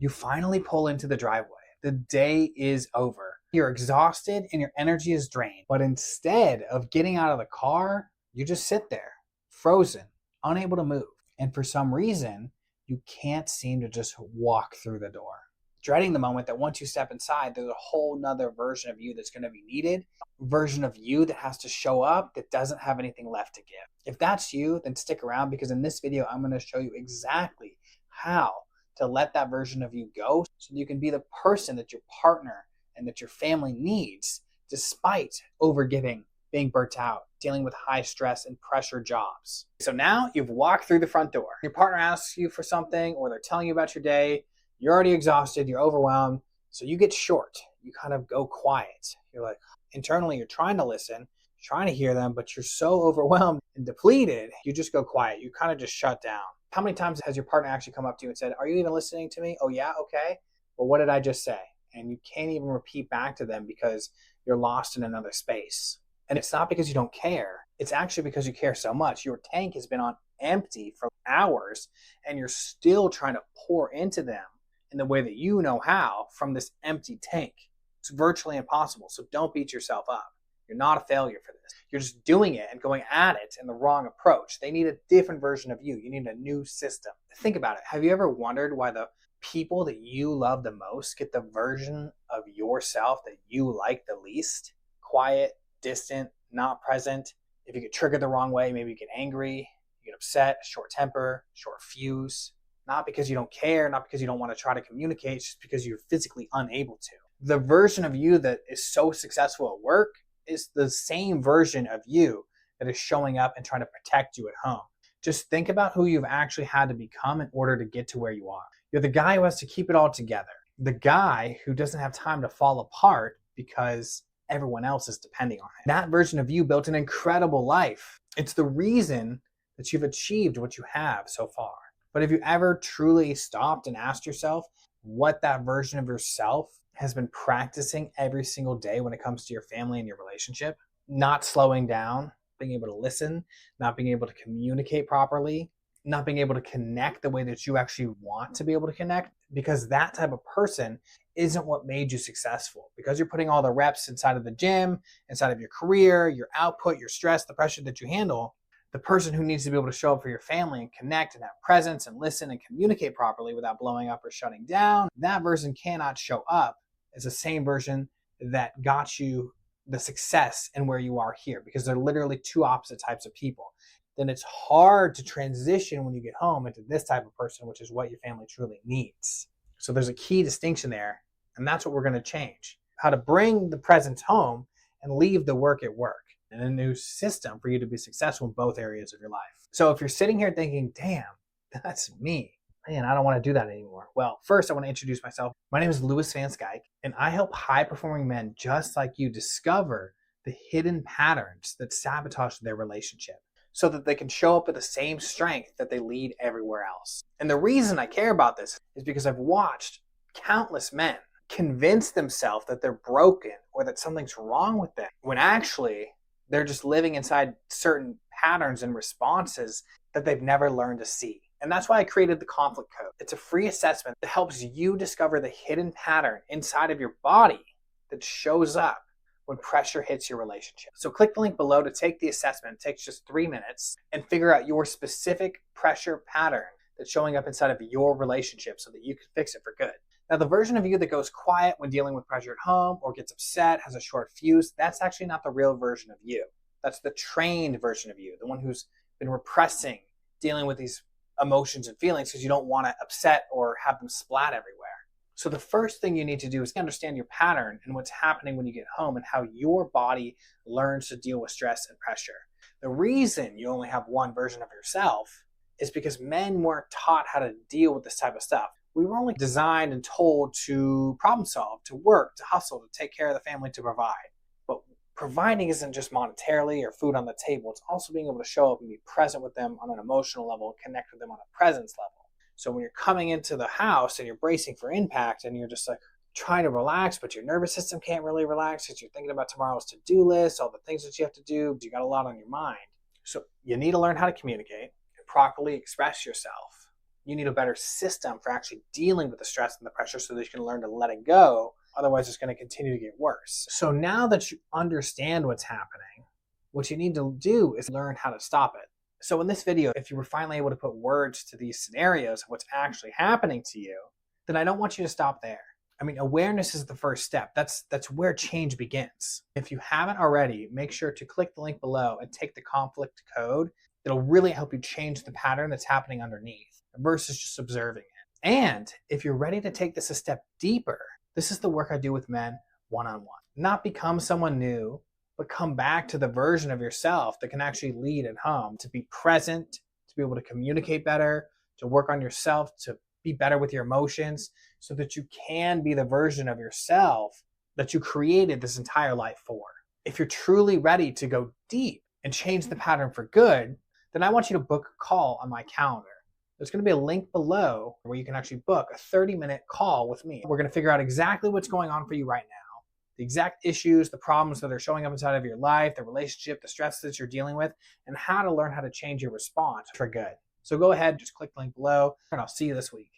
You finally pull into the driveway. The day is over. You're exhausted and your energy is drained. But instead of getting out of the car, you just sit there, frozen, unable to move. And for some reason, you can't seem to just walk through the door. Dreading the moment that once you step inside, there's a whole nother version of you that's going to be needed, version of you that has to show up that doesn't have anything left to give. If that's you, then stick around, because in this video, I'm going to show you exactly how to let that version of you go so that you can be the person that your partner and that your family needs, despite overgiving, being burnt out, dealing with high stress and pressure jobs. So now you've walked through the front door. Your partner asks you for something, or they're telling you about your day. You're already exhausted, you're overwhelmed, so you get short. You kind of go quiet. You're like, internally, you're trying to listen, trying to hear them, but you're so overwhelmed and depleted, you just go quiet. You kind of just shut down. How many times has your partner actually come up to you and said, "Are you even listening to me?" "Oh yeah, okay. Well, what did I just say?" And you can't even repeat back to them because you're lost in another space. And it's not because you don't care. It's actually because you care so much. Your tank has been on empty for hours and you're still trying to pour into them in the way that you know how from this empty tank. It's virtually impossible. So don't beat yourself up. You're not a failure for this. You're just doing it and going at it in the wrong approach. They need a different version of you. You need a new system. Think about it. Have you ever wondered why the people that you love the most get the version of yourself that you like the least? Quiet, distant, not present. If you get triggered the wrong way, maybe you get angry, you get upset, short temper, short fuse. Not because you don't care, not because you don't want to try to communicate, it's just because you're physically unable to. The version of you that is so successful at work is the same version of you that is showing up and trying to protect you at home. Just think about who you've actually had to become in order to get to where you are. You're the guy who has to keep it all together. The guy who doesn't have time to fall apart because everyone else is depending on him. That version of you built an incredible life. It's the reason that you've achieved what you have so far. But have you ever truly stopped and asked yourself what that version of yourself has been practicing every single day when it comes to your family and your relationship? Not slowing down, being able to listen, not being able to communicate properly, not being able to connect the way that you actually want to be able to connect, because that type of person isn't what made you successful. Because you're putting all the reps inside of the gym, inside of your career, your output, your stress, the pressure that you handle. The person who needs to be able to show up for your family and connect and have presence and listen and communicate properly without blowing up or shutting down, that version cannot show up as the same version that got you the success and where you are here, because they're literally two opposite types of people. Then it's hard to transition when you get home into this type of person, which is what your family truly needs. So there's a key distinction there, and that's what we're going to change. How to bring the presence home and leave the work at work, and a new system for you to be successful in both areas of your life. So if you're sitting here thinking, damn, that's me, man, I don't want to do that anymore. Well, first I want to introduce myself. My name is Louis Van Skyke, and I help high-performing men just like you discover the hidden patterns that sabotage their relationship so that they can show up with the same strength that they lead everywhere else. And the reason I care about this is because I've watched countless men convince themselves that they're broken or that something's wrong with them, when actually they're just living inside certain patterns and responses that they've never learned to see. And that's why I created the Conflict Code. It's a free assessment that helps you discover the hidden pattern inside of your body that shows up when pressure hits your relationship. So click the link below to take the assessment. It takes just 3 minutes, and figure out your specific pressure pattern that's showing up inside of your relationship so that you can fix it for good. Now, the version of you that goes quiet when dealing with pressure at home or gets upset, has a short fuse, that's actually not the real version of you. That's the trained version of you, the one who's been repressing, dealing with these emotions and feelings because you don't want to upset or have them splat everywhere. So the first thing you need to do is understand your pattern and what's happening when you get home and how your body learns to deal with stress and pressure. The reason you only have one version of yourself is because men weren't taught how to deal with this type of stuff. We were only designed and told to problem solve, to work, to hustle, to take care of the family, to provide. But providing isn't just monetarily or food on the table. It's also being able to show up and be present with them on an emotional level, connect with them on a presence level. So when you're coming into the house and you're bracing for impact and you're just like trying to relax, but your nervous system can't really relax because you're thinking about tomorrow's to-do list, all the things that you have to do, you got a lot on your mind. So you need to learn how to communicate and properly express yourself You need a better system for actually dealing with the stress and the pressure so that you can learn to let it go. Otherwise, it's going to continue to get worse. So now that you understand what's happening, what you need to do is learn how to stop it. So in this video, if you were finally able to put words to these scenarios of what's actually happening to you, then I don't want you to stop there. I mean, awareness is the first step. That's where change begins. If you haven't already, make sure to click the link below and take the conflict code. It'll really help you change the pattern that's happening underneath versus just observing it. And if you're ready to take this a step deeper, this is the work I do with men one-on-one. Not become someone new, but come back to the version of yourself that can actually lead at home, to be present, to be able to communicate better, to work on yourself, to be better with your emotions, so that you can be the version of yourself that you created this entire life for. If you're truly ready to go deep and change the pattern for good, then I want you to book a call on my calendar. There's going to be a link below where you can actually book a 30-minute call with me. We're going to figure out exactly what's going on for you right now, the exact issues, the problems that are showing up inside of your life, the relationship, the stress that you're dealing with, and how to learn how to change your response for good. So go ahead, just click the link below, and I'll see you this week.